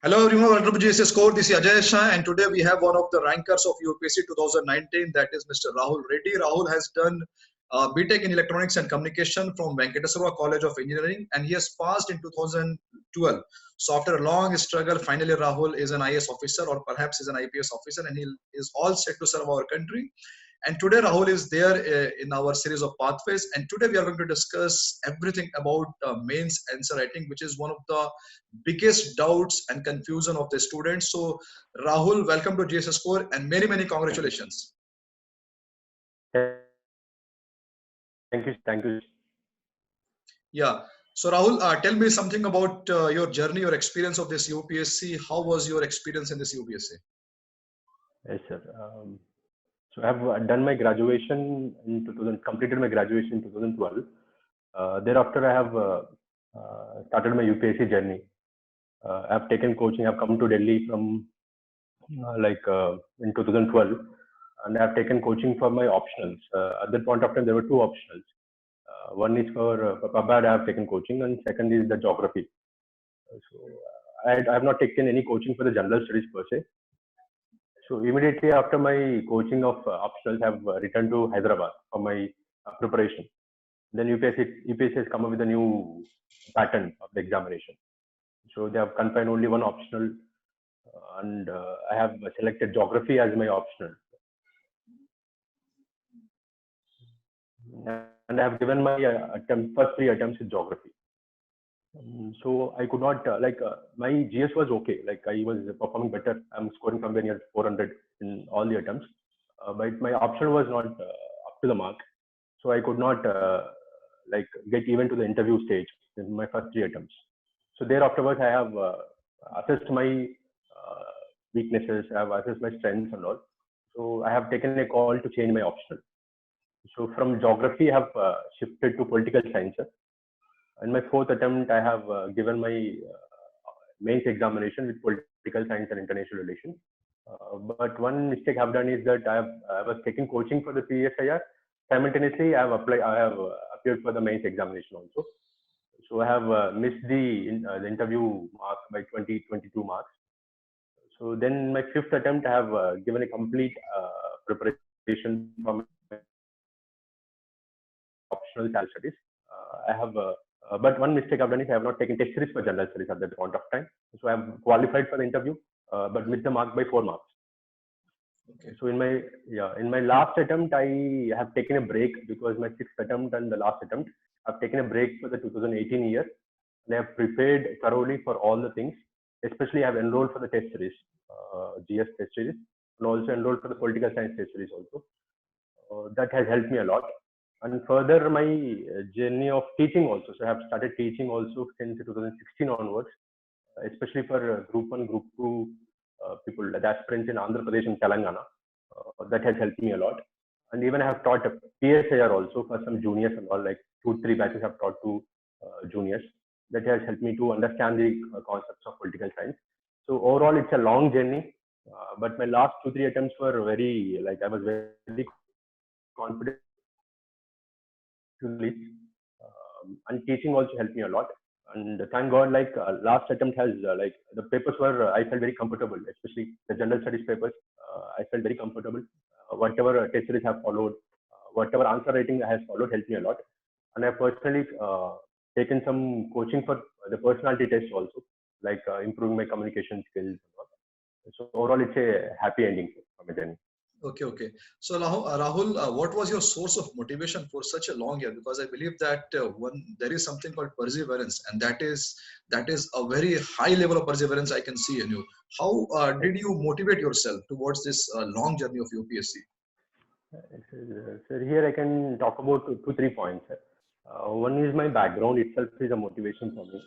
Hello everyone, welcome to GSS Core. This is Ajay Shah, and today we have one of the rankers of UPSC 2019, that is Mr. Rahul Reddy. Rahul has done BTech in Electronics and Communication from Venkateswara College of Engineering, and he has passed in 2012. So after a long struggle, finally Rahul is an IAS officer, or perhaps is an IPS officer, and he is all set to serve our country. And today Rahul is there in our series of pathways. And today we are going to discuss everything about mains answer writing, which is one of the biggest doubts and confusion of the students. So Rahul, welcome to GSS Core and many, many congratulations. Thank you. Thank you. Yeah. So Rahul, tell me something about your journey, your experience of this UPSC. How was your experience in this UPSC? Yes, sir. So I have done my graduation in 2000, completed my graduation in 2012. Thereafter, I have started my UPSC journny. I have taken coaching. I have come to Delhi from in 2012, and I have taken coaching for my optionals. At that point of time, there were two optionals. One is for PubAd, I have taken coaching, and second is the geography. So I have not taken any coaching for the general studies per se. So immediately after my coaching of optionals, I have returned to Hyderabad for my preparation. Then UPSC has come up with a new pattern of the examination. So they have confined only one optional, and I have selected geography as my optional. And I have given my first three attempts in geography. So I could not my GS was okay. Like I was performing better. I'm scoring somewhere near 400 in all the attempts, but my option was not up to the mark. So I could not get even to the interview stage in my first three attempts. So thereafterwards, I have assessed my weaknesses. I have assessed my strengths and all. So I have taken a call to change my optional. So from geography, I have shifted to political science. In my fourth attempt, I have given my mains examination with political science and international relations. But one mistake I've done is that I was taking coaching for the PSIR. Simultaneously, I have appeared for the mains examination also. So I have missed the interview mark by 22 marks. So then my fifth attempt, I have given a complete preparation for my optional child studies. I have but one mistake I've done is I have not taken test series for general studies at that point of time. So I have qualified for the interview, but missed the mark by 4 marks. Okay. So in my last attempt, I have taken a break because my sixth attempt and the last attempt, I've taken a break for the 2018 year. And I have prepared thoroughly for all the things. Especially, I have enrolled for the test series, GS test series, and also enrolled for the political science test series also. That has helped me a lot. And further, my journey of teaching also. So I have started teaching also since 2016 onwards, especially for Group 1, Group 2 people, the aspirants in Andhra Pradesh and Telangana. That has helped me a lot. And even I have taught PSIR also for some juniors and all, like 2-3 batches I've taught to juniors. That has helped me to understand the concepts of political science. So overall, it's a long journey. But my last 2-3 attempts were very, I was very confident. And teaching also helped me a lot. And thank God, last attempt has the papers were I felt very comfortable, especially the general studies papers. I felt very comfortable. Whatever test series have followed, whatever answer writing has followed, helped me a lot. And I personally taken some coaching for the personality test also, improving my communication skills. So overall, it's a happy ending for my journey. Okay. So Rahul, what was your source of motivation for such a long year? Because I believe that there is something called perseverance, and that is a very high level of perseverance I can see in you. How did you motivate yourself towards this long journey of UPSC? So here I can talk about 2-3 points. One is my background itself is a motivation for me.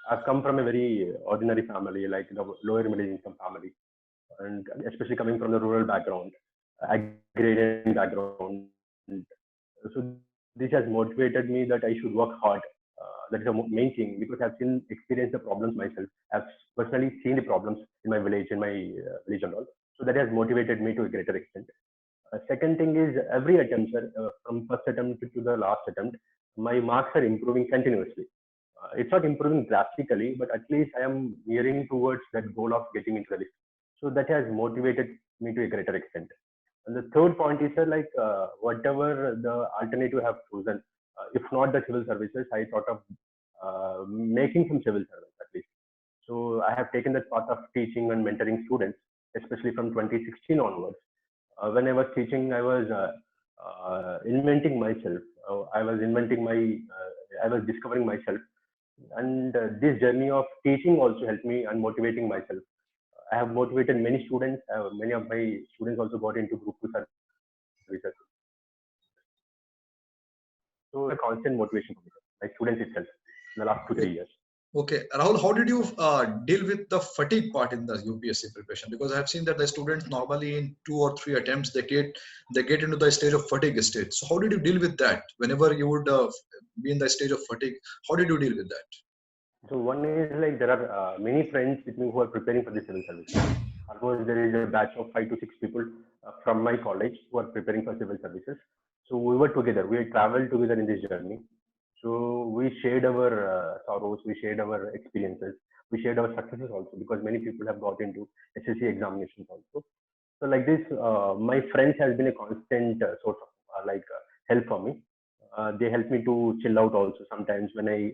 I've come from a very ordinary family, like the lower middle income family, and especially coming from the rural background, agrarian background. So this has motivated me that I should work hard. That is the main thing, because I've experienced the problems myself. I've personally seen the problems in my village, and all. So that has motivated me to a greater extent. Second thing is every attempt, sir, from first attempt to the last attempt, my marks are improving continuously. It's not improving drastically, but at least I am nearing towards that goal of getting into the list. So that has motivated me to a greater extent. And the third point is like whatever the alternative I have chosen, if not the civil services, I thought of making some civil service at least. So I have taken that path of teaching and mentoring students, especially from 2016 onwards. When I was teaching, I was inventing myself. I was inventing I was discovering myself. And this journey of teaching also helped me and motivating myself. I have motivated many students. Many of my students also got into group 2 services. So a constant motivation for me, my students itself, in the last 2-3 years. Okay, Rahul, how did you deal with the fatigue part in the UPSC preparation? Because I have seen that the students normally in 2 or 3 attempts they get into the stage of fatigue state. So how did you deal with that? Whenever you would be in the stage of fatigue, how did you deal with that? So one is like there are many friends with me who are preparing for the civil service. Almost there is a batch of 5 to 6 people from my college who are preparing for civil services. So we were together. We had traveled together in this journey. So we shared our sorrows, we shared our experiences, we shared our successes also, because many people have got into SSC examinations also. So like this, my friends has been a constant source of help for me. They help me to chill out also sometimes when I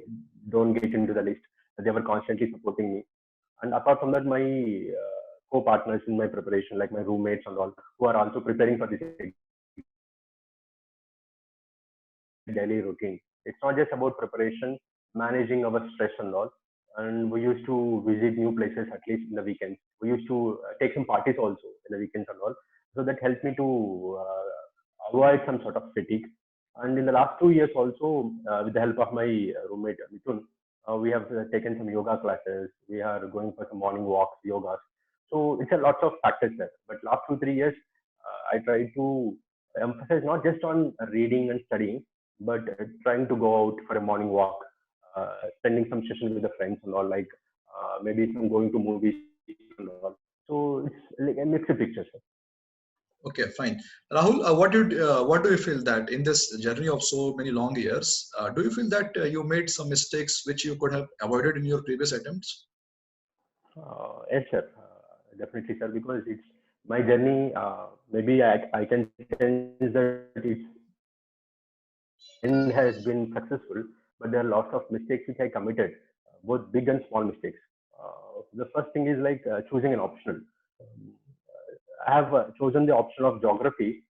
don't get into the list. They were constantly supporting me. And apart from that, my co-partners in my preparation, like my roommates and all, who are also preparing for this daily routine. It's not just about preparation, managing our stress and all. And we used to visit new places at least in the weekends. We used to take some parties also in the weekends and all. So that helped me to avoid some sort of fatigue. And in the last 2 years also, with the help of my roommate Mithun, we have taken some yoga classes. We are going for some morning walks, yogas. So it's a lot of factors there. But last 2-3 years, I try to emphasize not just on reading and studying, but trying to go out for a morning walk, spending some sessions with the friends and all, like maybe some going to movies and all. So it's like a mixed picture, sir. Okay, fine. Rahul, what do you feel that in this journey of so many long years, do you feel that you made some mistakes which you could have avoided in your previous attempts? Yes, sir. Definitely, sir, because it's my journey. Maybe I can sense that it has been successful, but there are lots of mistakes which I committed, both big and small mistakes. The first thing is like choosing an optional. I have chosen the option of geography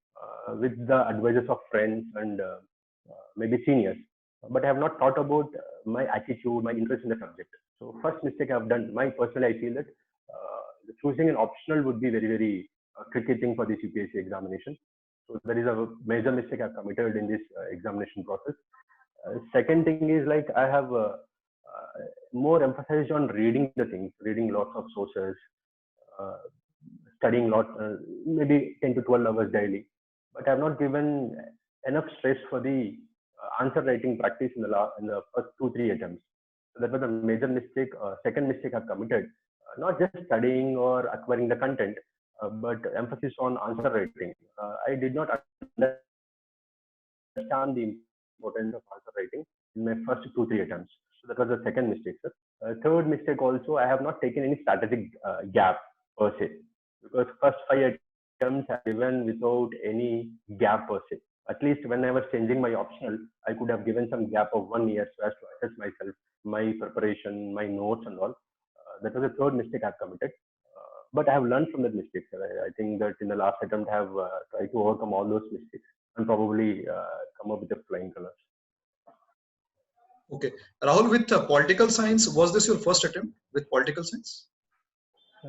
with the advices of friends and maybe seniors, but I have not thought about my attitude, my interest in the subject. So first mistake I've done, personally, I feel that choosing an optional would be very, very tricky thing for this UPSC examination. So that is a major mistake I've committed in this examination process. Second thing is like I have more emphasized on reading the things, reading lots of sources, studying lot, maybe 10 to 12 hours daily. But I have not given enough stress for the answer writing practice in the first 2-3 attempts. So that was a major mistake. Second mistake I've committed, not just studying or acquiring the content, but emphasis on answer writing. I did not understand the importance of answer writing in my first 2-3 attempts. So that was the second mistake, sir. Third mistake also, I have not taken any strategic gap per se, because first 5 attempts I given without any gap per se. At least when I was changing my optional, I could have given some gap of 1 year so as to assess myself, my preparation, my notes and all. That was the third mistake I've committed. But I have learned from that mistake, sir. I think that in the last attempt, I have tried to overcome all those mistakes and probably come up with the flying colors. Okay. Rahul, with political science, was this your first attempt with political science?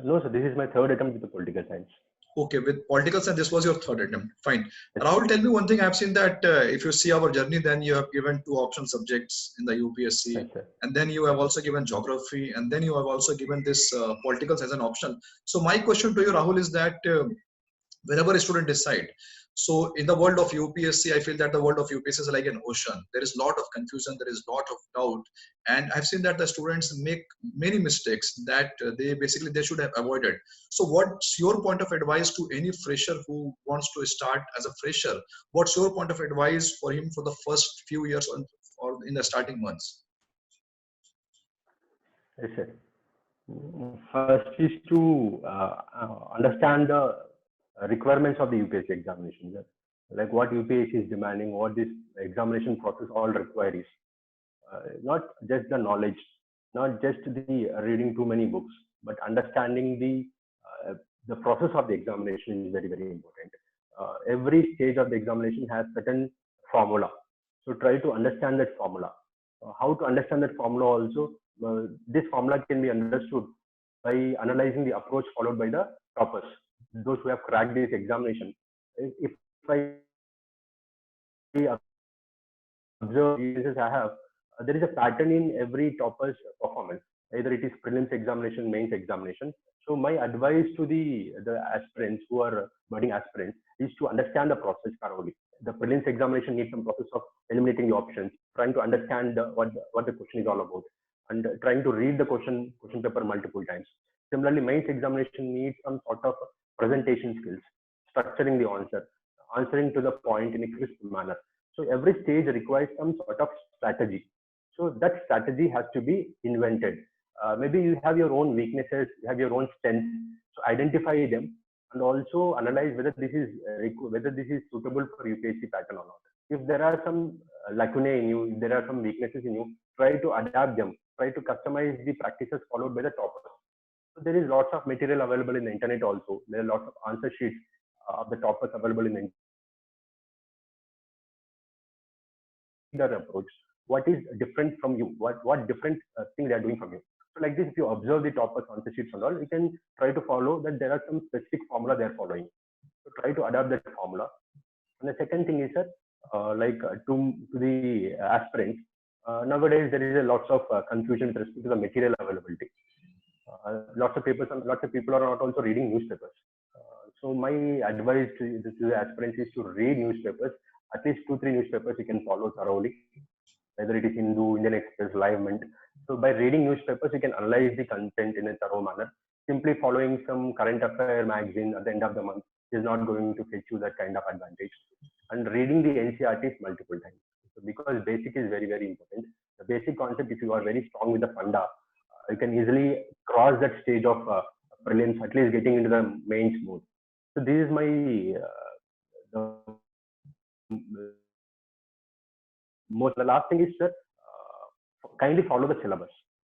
No, sir. This is my third attempt with the political science. Okay, with political science, this was your third attempt. Fine. Yes. Rahul, tell me one thing. I've seen that if you see our journey, then you have given 2 option subjects in the UPSC, yes, and then you have also given geography, and then you have also given this political as an option. So my question to you, Rahul, is that whenever a student decide, so in the world of UPSC, I feel that the world of UPSC is like an ocean. There is a lot of confusion, there is a lot of doubt, and I've seen that the students make many mistakes that they should have avoided. So what's your point of advice to any fresher who wants to start as a fresher? What's your point of advice for him for the first few years or in the starting months? Yes, sir. First is to understand the requirements of the UPSC examination, sir. Like what UPSC is demanding, what this examination process all requires. Not just the knowledge, not just the reading too many books, but understanding the process of the examination is very, very important. Every stage of the examination has certain formula. So try to understand that formula. How to understand that formula also, this formula can be understood by analyzing the approach followed by the toppers, those who have cracked this examination. If I observe cases I have, there is a pattern in every topper's performance. Either it is prelims examination, mains examination. So my advice to the aspirants who are budding aspirants is to understand the process thoroughly. The prelims examination needs some process of eliminating the options, trying to understand what the question is all about, and trying to read the question paper multiple times. Similarly, mains examination needs some sort of presentation skills, structuring the answer, answering to the point in a crisp manner. So every stage requires some sort of strategy. So that strategy has to be invented. Maybe you have your own weaknesses, you have your own strengths. So identify them and also analyze whether this is suitable for UPSC pattern or not. If there are some lacunae in you, if there are some weaknesses in you, try to adapt them. Try to customize the practices followed by the toppers. So there is lots of material available in the internet also. There are lots of answer sheets of the toppers available in the approach. What is different from you? What different thing they are doing from you? So like this, if you observe the toppers answer sheets and all, you can try to follow that there are some specific formula they are following. So try to adapt that formula. And the second thing is that to the aspirants, nowadays there is a lots of confusion with respect to the material availability. Lots of people are not also reading newspapers. So my advice to the aspirants is to read newspapers, at least 2-3 newspapers you can follow thoroughly, whether it is Hindu, Indian Express, Live Mint. So by reading newspapers, you can analyze the content in a thorough manner. Simply following some current affair magazine at the end of the month is not going to fetch you that kind of advantage. And reading the NCERTs multiple times. So because basic is very, very important. The basic concept, if you are very strong with the funda, you can easily cross that stage of prelims, at least getting into the mains mode. So this is my the last thing is, sir, kindly follow the syllabus.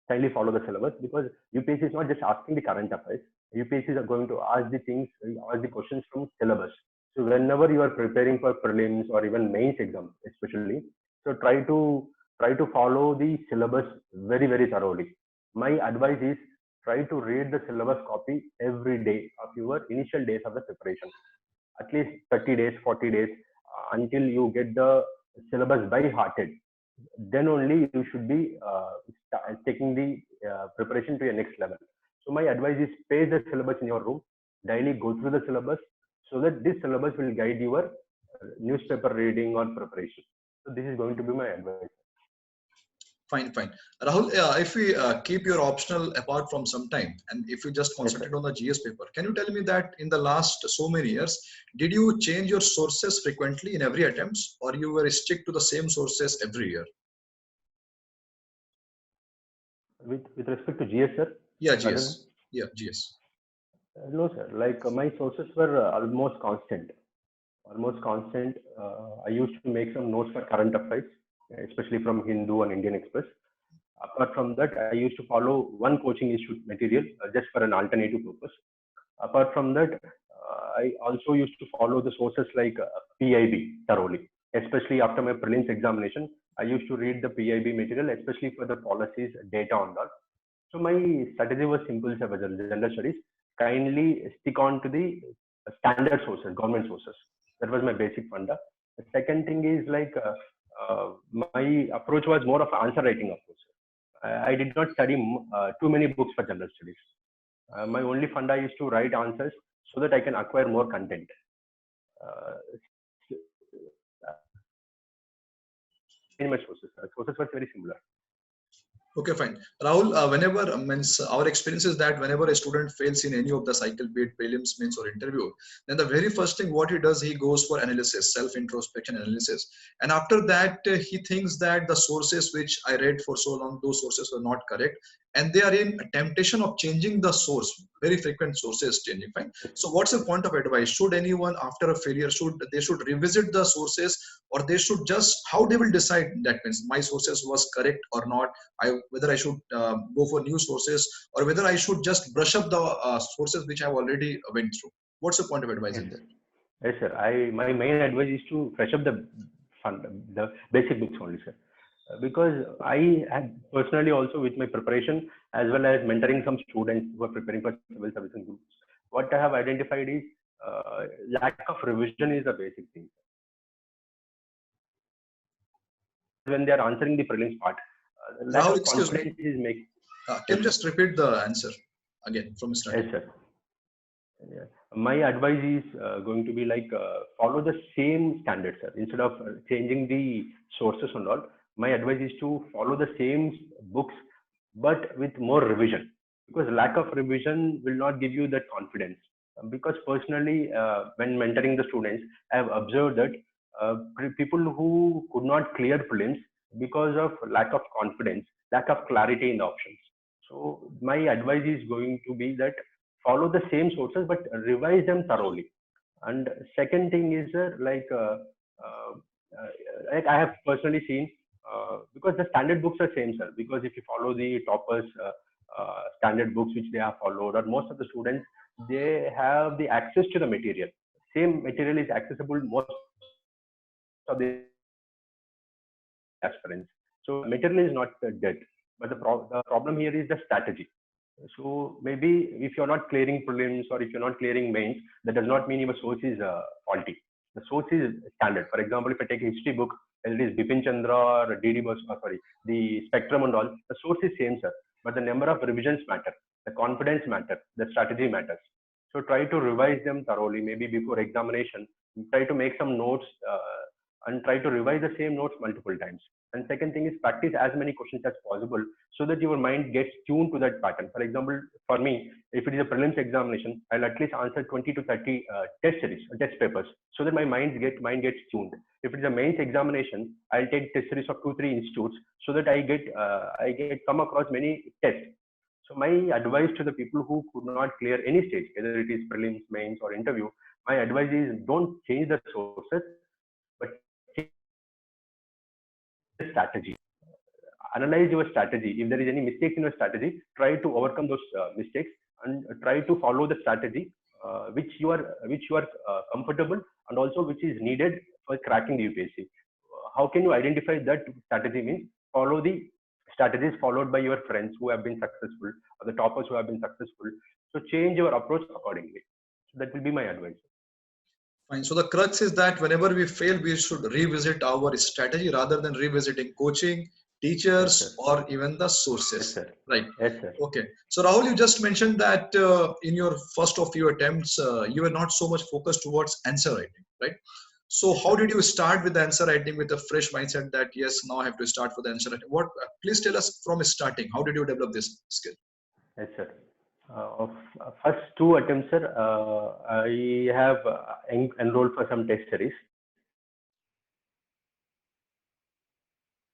Kindly follow the syllabus, because UPSC is not just asking the current affairs. UPSC are going to ask the questions from syllabus. So whenever you are preparing for prelims or even mains exam, especially, so try to follow the syllabus very, very thoroughly. My advice is try to read the syllabus copy every day of your initial days of the preparation. At least 30 days, 40 days, until you get the syllabus by hearted. Then only you should be taking the preparation to your next level. So my advice is paste the syllabus in your room, daily go through the syllabus, so that this syllabus will guide your newspaper reading or preparation. So this is going to be my advice. Fine. Rahul, if we keep your optional apart from some time, and if you just concentrate on the GS paper, can you tell me that in the last so many years, did you change your sources frequently in every attempt, or you were stick to the same sources every year? With respect to GS, sir? Yeah, GS. Yeah, GS. No, sir. Like my sources were almost constant. I used to make some notes for current affairs, especially from Hindu and Indian Express. Apart from that, I used to follow one coaching institute material just for an alternative purpose. Apart from that, I also used to follow the sources like PIB thoroughly, especially after my prelims examination. I used to read the PIB material, especially for the policies, data on that. So my strategy was simple, sir, general studies. Kindly stick on to the standard sources, government sources. That was my basic funda. The second thing is like my approach was more of an answer writing approach. I did not study too many books for general studies. My only funda is to write answers so that I can acquire more content. In my sources were very similar. Okay, fine. Rahul, whenever our experience is that whenever a student fails in any of the cycle, be it prelims, mains, or interview, then the very first thing what he does, he goes for analysis, self-introspection analysis. And after that, he thinks that the sources which I read for so long, those sources were not correct. and they are in a temptation of changing the source. Very frequent sources changing. Fine. So what's your point of advice? Should anyone after a failure should revisit the sources, or they should just, how they will decide that means my sources was correct or not? Whether I should go for new sources, or whether I should just brush up the sources which I've already went through. What's your point of advice Yes, in sir. that? Yes, sir. My main advice is to fresh up the basic books only, sir. Because I had personally also with my preparation as well as mentoring some students who are preparing for civil service and groups, what I have identified is lack of revision is a basic thing. When they are answering the prelims part, lack Rahul, of excuse me. confidence is make. Can Yes, you sir. just repeat the answer again from Yes, starting? sir. Yeah. My advice is going to be like follow the same standards, sir. Instead of changing the sources and all, my advice is to follow the same books, but with more revision. Because lack of revision will not give you that confidence. Because personally, when mentoring the students, I have observed that people who could not clear prelims because of lack of confidence, lack of clarity in the options. So my advice is going to be that follow the same sources but revise them thoroughly. And second thing is uh, uh, like I have personally seen because the standard books are same, sir. Because if you follow the toppers standard books which they have followed, or most of the students, they have the access to the material. Same material is accessible most of the aspirants. So material is not dead, but the problem here is the strategy. So maybe if you're not clearing prelims or if you're not clearing mains, that does not mean your source is faulty. The source is standard. For example, if I take a history book, whether it is Bipin Chandra or D.D. Bose, or sorry, the spectrum and all, the source is same, sir. But the number of revisions matter, the confidence matter, the strategy matters. So try to revise them thoroughly. Maybe before examination, try to make some notes and try to revise the same notes multiple times. And second thing is practice as many questions as possible so that your mind gets tuned to that pattern. For example, for me, if it is a prelims examination, I'll at least answer 20 to 30 test series, test papers, so that my mind gets tuned. If it is a mains examination, I'll take test series of 2, 3 institutes so that I get come across many tests. So my advice to the people who could not clear any stage, whether it is prelims, mains, or interview, my advice is don't change the sources, but change the strategy. Analyze your strategy. If there is any mistakes in your strategy, try to overcome those mistakes and try to follow the strategy which you are comfortable and also which is needed for cracking the UPSC. How can you identify that strategy? Means follow the strategies followed by your friends who have been successful or the toppers who have been successful. So change your approach accordingly. So that will be my advice. Fine. So the crux is that whenever we fail, we should revisit our strategy rather than revisiting coaching, Yes, teachers, sir. or even the Yes, sources. sir. Right. Yes, sir. Okay. So Rahul, you just mentioned that in your first of few attempts, you were not so much focused towards answer writing, right? So Yes, how sir. did you start with the answer writing with a fresh mindset that yes, now I have to start for the answer writing? What? Please tell us from starting. How did you develop this skill? Yes, sir. First two attempts, sir, I have enrolled for some test series.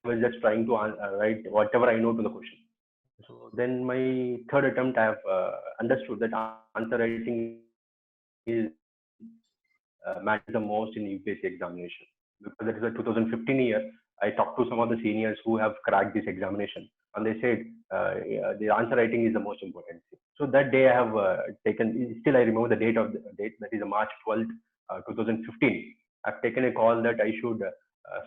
I was just trying to write whatever I know to the question. So then my third attempt, I have understood that answer writing is matters the most in UPSC examination because that is a 2015 year. I talked to some of the seniors who have cracked this examination, and they said the answer writing is the most important. So that day I have taken. Still, I remember the date. That is March 12th, 2015. I've taken a call that I should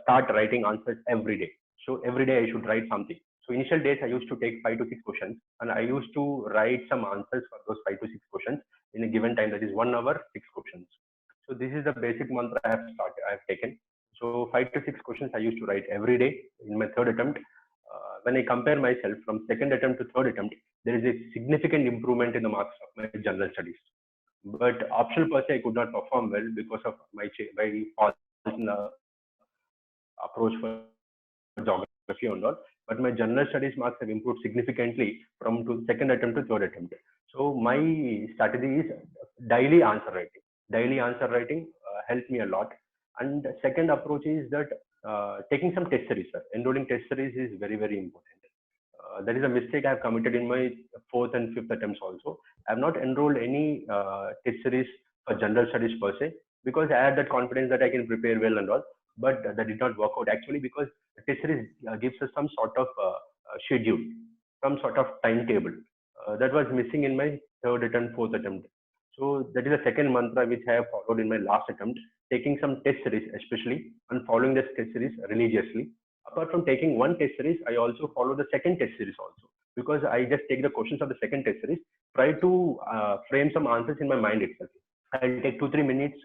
start writing answers every day. So every day I should write something. So initial days I used to take 5 to 6 questions, and I used to write some answers for those 5 to 6 questions in a given time. That is 1 hour, 6 questions. So this is the basic mantra I have taken. So 5 to 6 questions I used to write every day in my third attempt. When I compare myself from second attempt to third attempt, there is a significant improvement in the marks of my general studies. But optional per se, I could not perform well because of my fault in the approach for geography and all. But my general studies marks have improved significantly from second attempt to third attempt. So my strategy is daily answer writing. Daily answer writing helped me a lot. And the second approach is that taking some test series. Sir. Enrolling test series is very, very important. That is a mistake I have committed in my fourth and fifth attempts also. I have not enrolled any test series for general studies per se, because I had that confidence that I can prepare well and all, but that did not work out actually, because the test series gives us some sort of schedule, some sort of timetable. That was missing in my third attempt, fourth attempt. So that is the second mantra which I have followed in my last attempt, taking some test series especially and following this test series religiously. Apart from taking one test series, I also follow the second test series also, because I just take the questions of the second test series, try to frame some answers in my mind itself. I'll take 2-3 minutes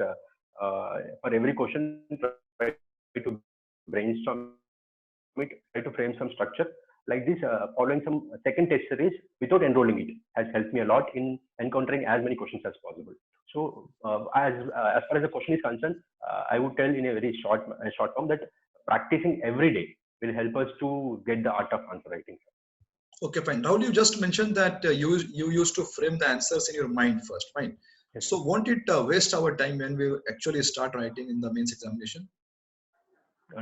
for every question, try to brainstorm it, try to frame some structure. Like this, following some second test series without enrolling it has helped me a lot in encountering as many questions as possible. So, as far as the question is concerned, I would tell in a very short form that practicing every day will help us to get the art of answer writing. Okay, fine. Rahul, you just mentioned that you used to frame the answers in your mind first, fine. Yes, So won't it waste our time when we actually start writing in the mains examination?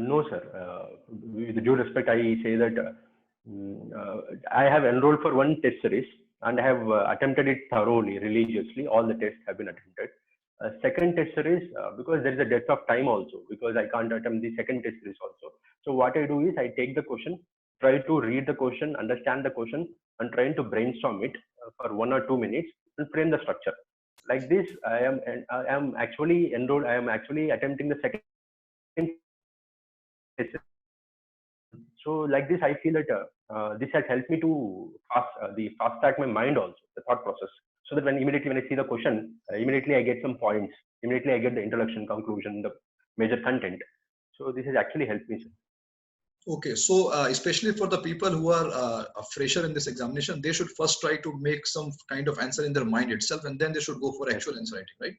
no, sir. With due respect, I say that I have enrolled for one test series and I have attempted it thoroughly, religiously. All the tests have been attempted. Second test series, because there is a depth of time also, because I can't attempt the second test series also. So what I do is I take the question, try to read the question, understand the question, and trying to brainstorm it for 1 or 2 minutes and frame the structure. Like this, I am actually enrolled. I am actually attempting the second test. So like this, I feel that this has helped me to fast track my mind also, the thought process. So that immediately when I see the question, immediately I get some points. Immediately I get the introduction, conclusion, the major content. So this has actually helped me. Okay, so especially for the people who are a fresher in this examination, they should first try to make some kind of answer in their mind itself, and then they should go for actual answer writing,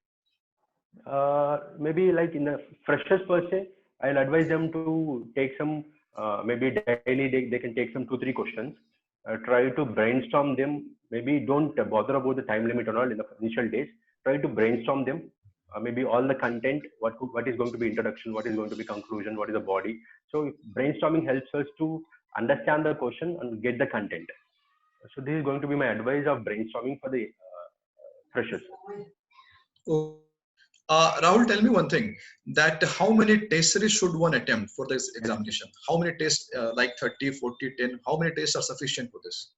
right? Maybe like in the freshers per se, I'll advise them to take some, maybe daily they can take some 2-3 questions, try to brainstorm them. Maybe don't bother about the time limit or all in the initial days. Try to brainstorm them. Maybe all the content, what is going to be introduction, what is going to be conclusion, what is the body. So brainstorming helps us to understand the question and get the content. So this is going to be my advice of brainstorming for the freshers. Rahul, tell me one thing, that how many test series should one attempt for this examination? How many tests, like 30, 40, 10, how many tests are sufficient for this?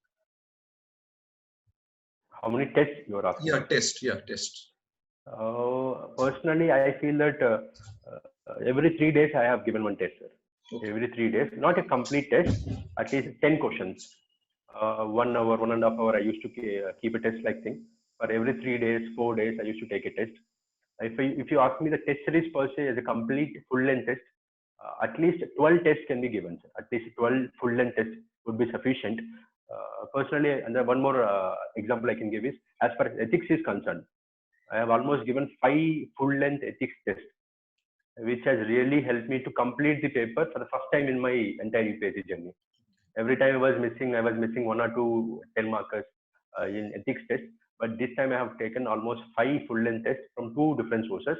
How many tests you are asking? Yeah, test. Personally, I feel that every 3 days I have given one test, sir. Okay. Every 3 days, not a complete test, at least 10 questions. 1 hour, 1.5 hours, I used to keep a test like thing. For every 3 days, 4 days, I used to take a test. If you ask me the test series per se as a complete full-length test, at least 12 tests can be given, sir. At least 12 full-length tests would be sufficient. Personally, and one more example I can give is, as far as ethics is concerned, I have almost given 5 full-length ethics tests, which has really helped me to complete the paper for the first time in my entire UPSC journey. Every time I was missing 1 or 2 10 markers in ethics test, but this time I have taken almost 5 full-length tests from 2 different sources,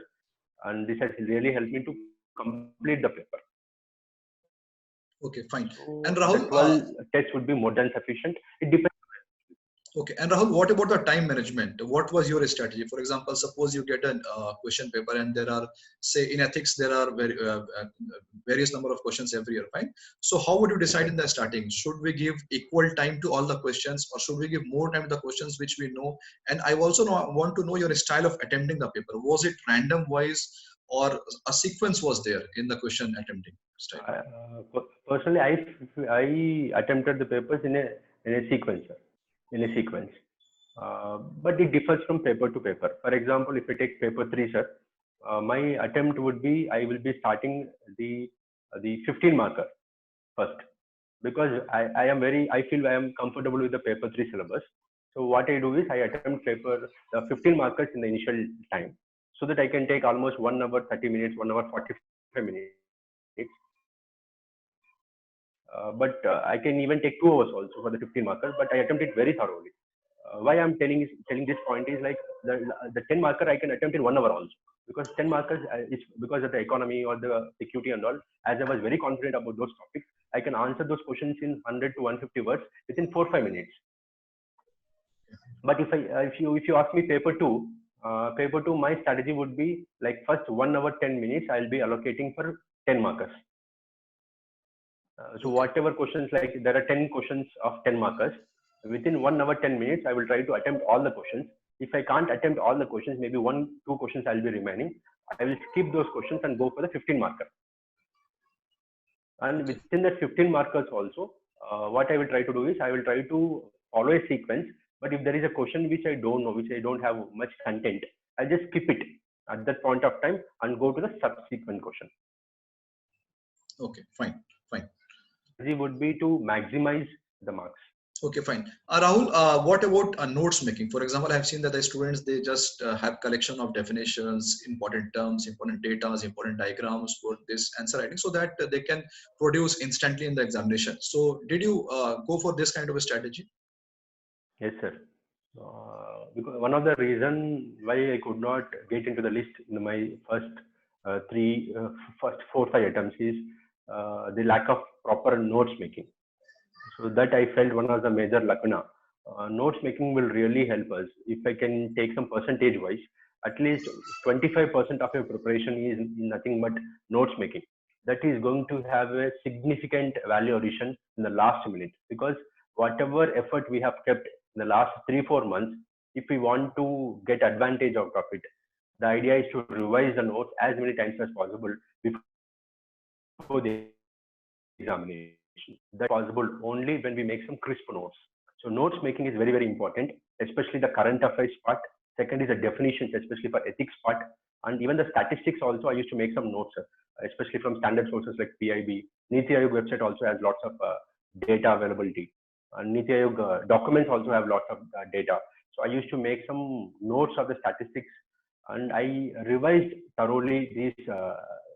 and this has really helped me to complete the paper. Okay, fine. So and Rahul, 12 tests would be more than sufficient. It depends. Okay, and Rahul, what about the time management? What was your strategy? For example, suppose you get a question paper and there are, say in ethics, there are various number of questions every year, fine? So how would you decide in the starting? Should we give equal time to all the questions, or should we give more time to the questions which we know? And I also want to know your style of attempting the paper. Was it random wise, or a sequence was there in the question attempting style? Personally, I attempted the papers in a sequence. In a sequence, but it differs from paper to paper. For example, if I take paper 3, sir, my attempt would be, I will be starting the 15 marker first, because I feel I am comfortable with the paper 3 syllabus. So what I do is I attempt paper 15 markers in the initial time, so that I can take almost 1 hour 30 minutes, 1 hour 45 minutes. But I can even take 2 hours also for the 15 markers, but I attempt it very thoroughly. Why I'm telling this point is, like the 10 marker I can attempt in 1 hour also, because 10 markers is because of the economy or the security and all. As I was very confident about those topics, I can answer those questions in 100 to 150 words within 4-5 minutes. But if you ask me paper two, my strategy would be like first 1 hour 10 minutes I'll be allocating for 10 markers. So whatever questions, like there are 10 questions of 10 markers, within 1 hour 10 minutes I will try to attempt all the questions. If I can't attempt all the questions, maybe 1-2 questions I'll be remaining. I will skip those questions and go for the 15 marker. And within the 15 markers also, what I will try to do is I will try to follow a sequence. But if there is a question which I don't know, which I don't have much content, I'll just skip it at that point of time and go to the subsequent question. Okay, fine. It would be to maximize the marks. Okay, fine. Rahul, what about notes making? For example, I have seen that the students, they just have collection of definitions, important terms, important data, important diagrams for this answer writing, so that they can produce instantly in the examination. So did you go for this kind of a strategy? Yes, sir. Because one of the reasons why I could not get into the list in my first 4-5 attempts is the lack of proper notes making. So that I felt one of the major lacuna. Notes making will really help us. If I can take some percentage wise, at least 25% of your preparation is nothing but notes making. That is going to have a significant value addition in the last minute, because whatever effort we have kept in the last 3-4 months, if we want to get advantage out of it, the idea is to revise the notes as many times as possible before the examination. That's possible only when we make some crisp notes. So notes making is very, very important, especially the current affairs part. Second is the definitions, especially for ethics part, and even the statistics also. I used to make some notes, especially from standard sources like PIB. Niti Aayog website also has lots of data availability, and Niti Aayog documents also have lots of data. So I used to make some notes of the statistics, and I revised thoroughly these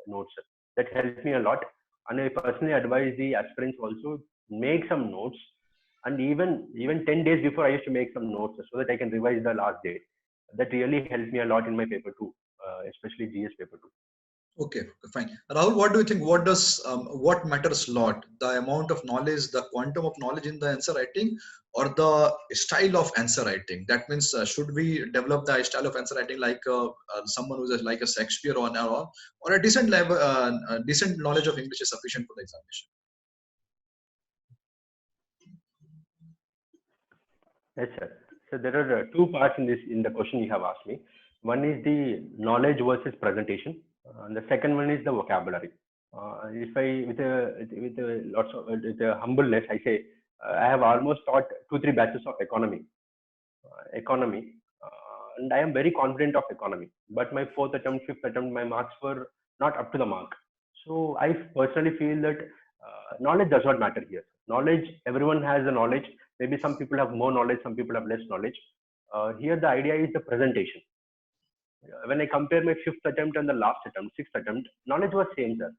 notes. That helped me a lot. And I personally advise the aspirants also make some notes, and even 10 days before I used to make some notes so that I can revise the last day. That really helped me a lot in my paper 2, especially GS paper 2. Okay, fine. Rahul, what do you think? What matters a lot? The amount of knowledge, the quantum of knowledge in the answer writing, or the style of answer writing? That means, should we develop the style of answer writing like someone who's like a Shakespeare or a decent level, decent knowledge of English is sufficient for the examination? Yes, sir. So there are 2 parts in the question you have asked me. One is the knowledge versus presentation, and the second one is the vocabulary. If I with a humbleness, I say I have almost taught 2-3 batches of economy, and I am very confident of economy. But my 4th attempt, 5th attempt, my marks were not up to the mark. So I personally feel that knowledge does not matter here. Knowledge, everyone has the knowledge. Maybe some people have more knowledge, some people have less knowledge. Here the idea is the presentation. When I compare my 5th attempt and the last attempt, 6th attempt, knowledge was same, sir.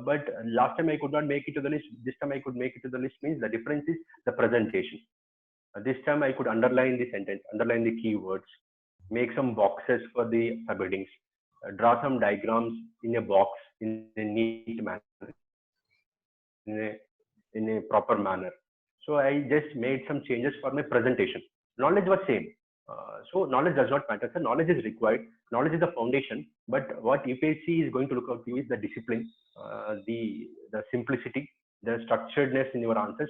But last time I could not make it to the list. This time I could make it to the list. Means the difference is the presentation. This time I could underline the sentence, underline the keywords, make some boxes for the subheadings, draw some diagrams in a box in a neat manner, in a proper manner. So I just made some changes for my presentation. Knowledge was same. So knowledge does not matter. So knowledge is required. Knowledge is the foundation. But what UPSC is going to look out to is the discipline, the simplicity, the structuredness in your answers,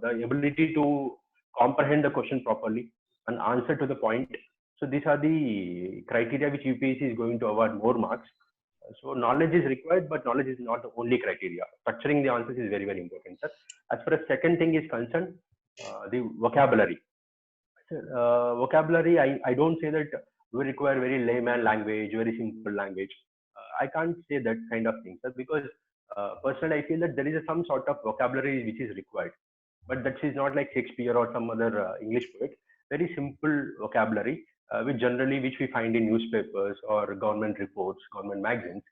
the ability to comprehend the question properly and answer to the point. So these are the criteria which UPSC is going to award more marks. So knowledge is required, but knowledge is not the only criteria. Structuring the answers is very, very important, sir. As far as second thing is concerned, the vocabulary. Vocabulary, I don't say that we require very layman language, very simple language. I can't say that kind of thing, sir, because personally I feel that there is some sort of vocabulary which is required, but that is not like Shakespeare or some other English poet. Very simple vocabulary, which we find in newspapers or government reports, government magazines,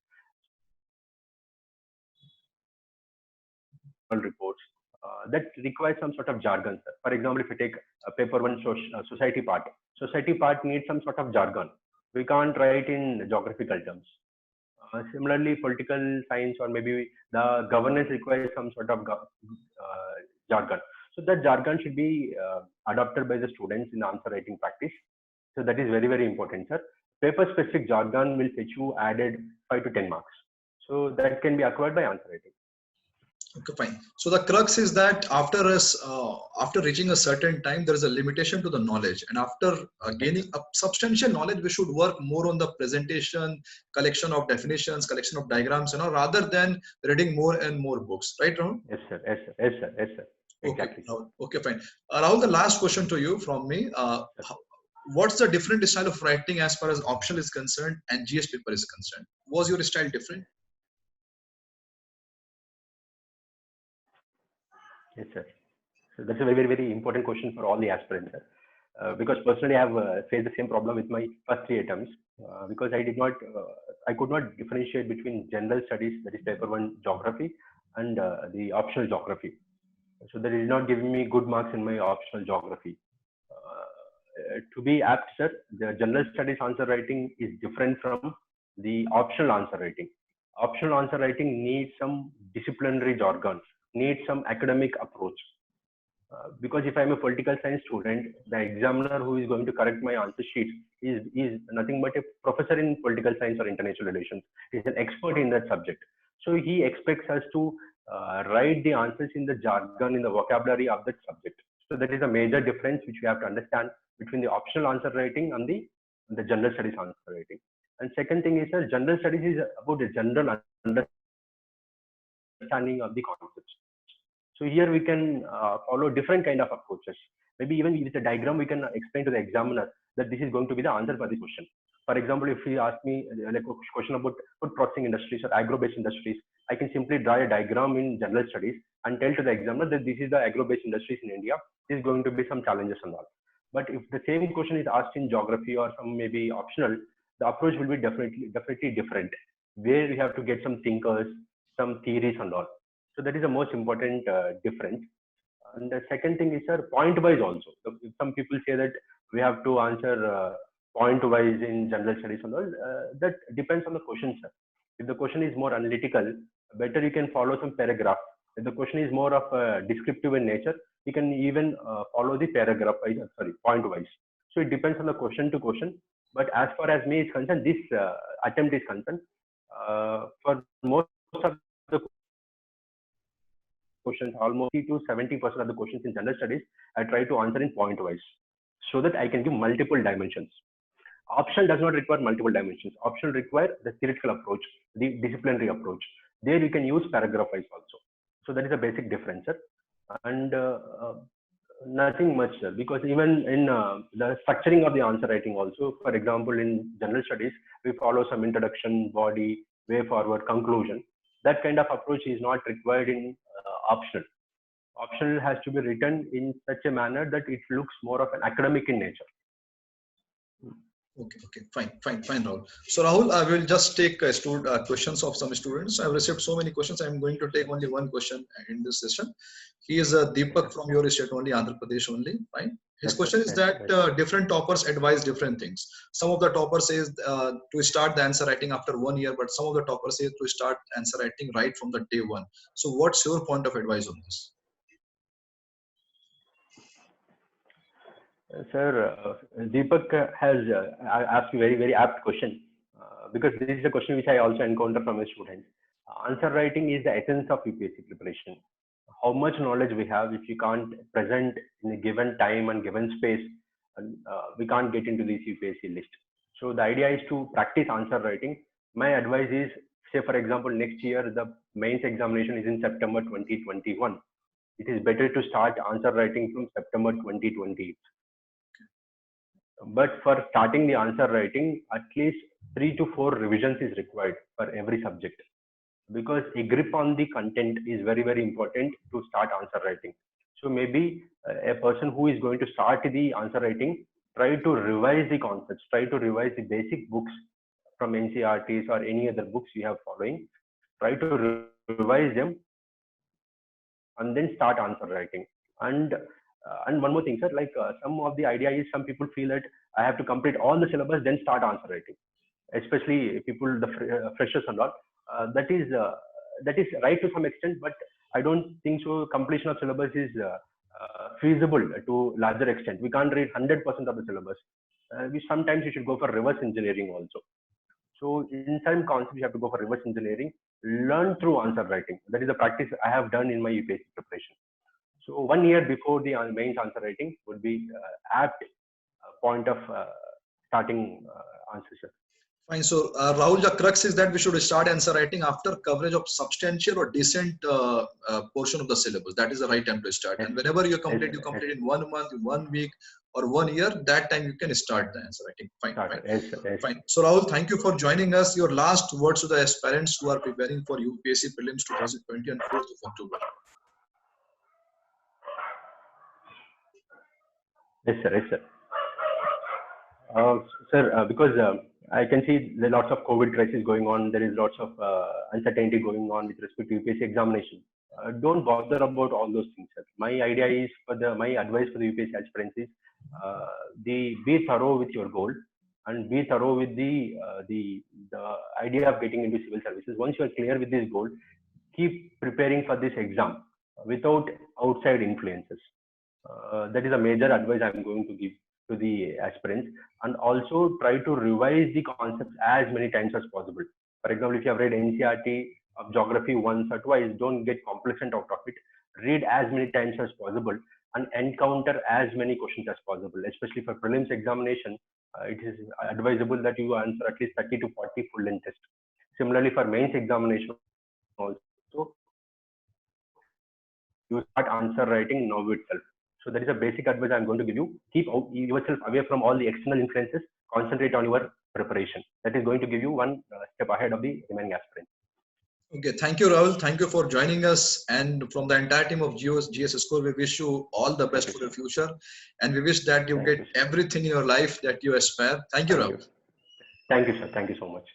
reports. That requires some sort of jargon, sir. For example, if you take paper 1 society part needs some sort of jargon. We can't write in geographical terms. Similarly, political science or maybe the governance requires some sort of jargon. So that jargon should be adopted by the students in the answer writing practice. So that is very, very important, sir. Paper specific jargon will fetch you added 5 to 10 marks. So that can be acquired by answer writing. Okay, fine. So the crux is that after reaching a certain time, there is a limitation to the knowledge, and after gaining a substantial knowledge, we should work more on the presentation, collection of definitions, collection of diagrams, rather than reading more and more books. Right, Rahul? Yes, sir. Yes, sir. Yes, sir. Yes, sir. Exactly. Okay, Rahul. Okay, fine. Rahul, the last question to you from me. What's the different style of writing as far as optional is concerned and GS paper is concerned? Was your style different? Yes, sir. So that's a very, very, very important question for all the aspirants, sir. Because personally, I have faced the same problem with my first 3 attempts because I could not differentiate between general studies, that is paper 1 geography, and the optional geography. So that is not giving me good marks in my optional geography. To be apt, sir, the general studies answer writing is different from the optional answer writing. Optional answer writing needs some disciplinary jargon, needs some academic approach. Because if I'm a political science student, the examiner who is going to correct my answer sheet is nothing but a professor in political science or international relations. He's an expert in that subject. So he expects us to write the answers in the jargon, in the vocabulary of that subject. So that is a major difference which we have to understand between the optional answer writing and the general studies answer writing. And second thing is that general studies is about the general understanding of the concepts. So here we can follow different kind of approaches. Maybe even with a diagram, we can explain to the examiner that this is going to be the answer for the question. For example, if he asks me like a question about food processing industries or agro-based industries, I can simply draw a diagram in general studies and tell to the examiner that this is the agro-based industries in India. This is going to be some challenges and all. But if the same question is asked in geography or some maybe optional, the approach will be definitely different, where we have to get some thinkers, some theories and all. So that is the most important difference. And the second thing is, sir, point wise also. So some people say that we have to answer point wise in general studies and all. That depends on the question, sir. If the question is more analytical, better you can follow some paragraph. If the question is more of descriptive in nature, you can even follow the paragraph wise, point wise. So it depends on the question to question. But as far as me is concerned, this attempt is concerned, for most of the questions, almost 50 to 70% of the questions in general studies, I try to answer in point wise so that I can give multiple dimensions. Option does not require multiple dimensions. Option require the theoretical approach, the disciplinary approach. There you can use paragraph wise also. So that is a basic difference, sir. And nothing much, sir, because even in the structuring of the answer writing also, for example, in general studies, we follow some introduction, body, way forward, conclusion. That kind of approach is not required in optional. Optional has to be written in such a manner that it looks more of an academic in nature. Okay, fine, Rahul. So Rahul, I will just take questions of some students. I've received so many questions. I'm going to take only one question in this session. He is Deepak from your state only, Andhra Pradesh only. Fine. His question is that different toppers advise different things. Some of the toppers says to start the answer writing after 1 year, but some of the toppers say to start answer writing right from the day one. So what's your point of advice on this? Sir, Deepak has asked a very, very apt question because this is a question which I also encounter from a student. Answer writing is the essence of UPSC preparation. How much knowledge we have, if you can't present in a given time and given space, we can't get into this UPSC list. So the idea is to practice answer writing. My advice is, say for example, next year the mains examination is in September 2021. It is better to start answer writing from September 2020. But for starting the answer writing, at least 3 to 4 revisions is required for every subject, because a grip on the content is very, very important to start answer writing. So maybe a person who is going to start the answer writing, try to revise the concepts, try to revise the basic books from NCERTs or any other books you have following, try to revise them and then start answer writing. And one more thing, sir, like some of the idea is some people feel that I have to complete all the syllabus, then start answer writing. especially people, the freshers and all. That is right to some extent, but I don't think so. Completion of syllabus is feasible to larger extent. We can't read 100% of the syllabus. Sometimes you should go for reverse engineering also. So in some concepts, you have to go for reverse engineering, learn through answer writing. That is the practice I have done in my UPSC preparation. So 1 year before the mains answer writing would be apt point of starting answer. Fine. So, Rahul, the crux is that we should start answer writing after coverage of substantial or decent portion of the syllabus. That is the right time to start. Yes. And whenever you complete in 1 month, 1 week, or 1 year, that time you can start the answer writing. Fine. Fine. Yes. Fine. So, Rahul, thank you for joining us. Your last words to the aspirants who are preparing for UPSC prelims 2020 on 4th of October. Yes, sir. Sir, because I can see there are lots of COVID crisis going on. There is lots of uncertainty going on with respect to UPSC examination. Don't bother about all those things, sir. My idea is my advice for the UPSC aspirants is be thorough with your goal and be thorough with the idea of getting into civil services. Once you are clear with this goal, keep preparing for this exam without outside influences. That is a major advice I'm going to give to the aspirants, and also try to revise the concepts as many times as possible. For example, if you have read NCERT of geography once or twice, don't get complacent out of it. Read as many times as possible and encounter as many questions as possible. Especially for prelims examination, it is advisable that you answer at least 30 to 40 full length tests. Similarly, for mains examination also, you start answer writing now itself. So that is a basic advice I'm going to give you. Keep yourself away from all the external influences. Concentrate on your preparation. That is going to give you one step ahead of the remaining aspirants. Okay, thank you, Rahul. Thank you for joining us. And from the entire team of GS Score, we wish you all the best for your future. And we wish that you get everything in your life that you aspire. Thank you, Rahul. Thank you, sir. Thank you so much.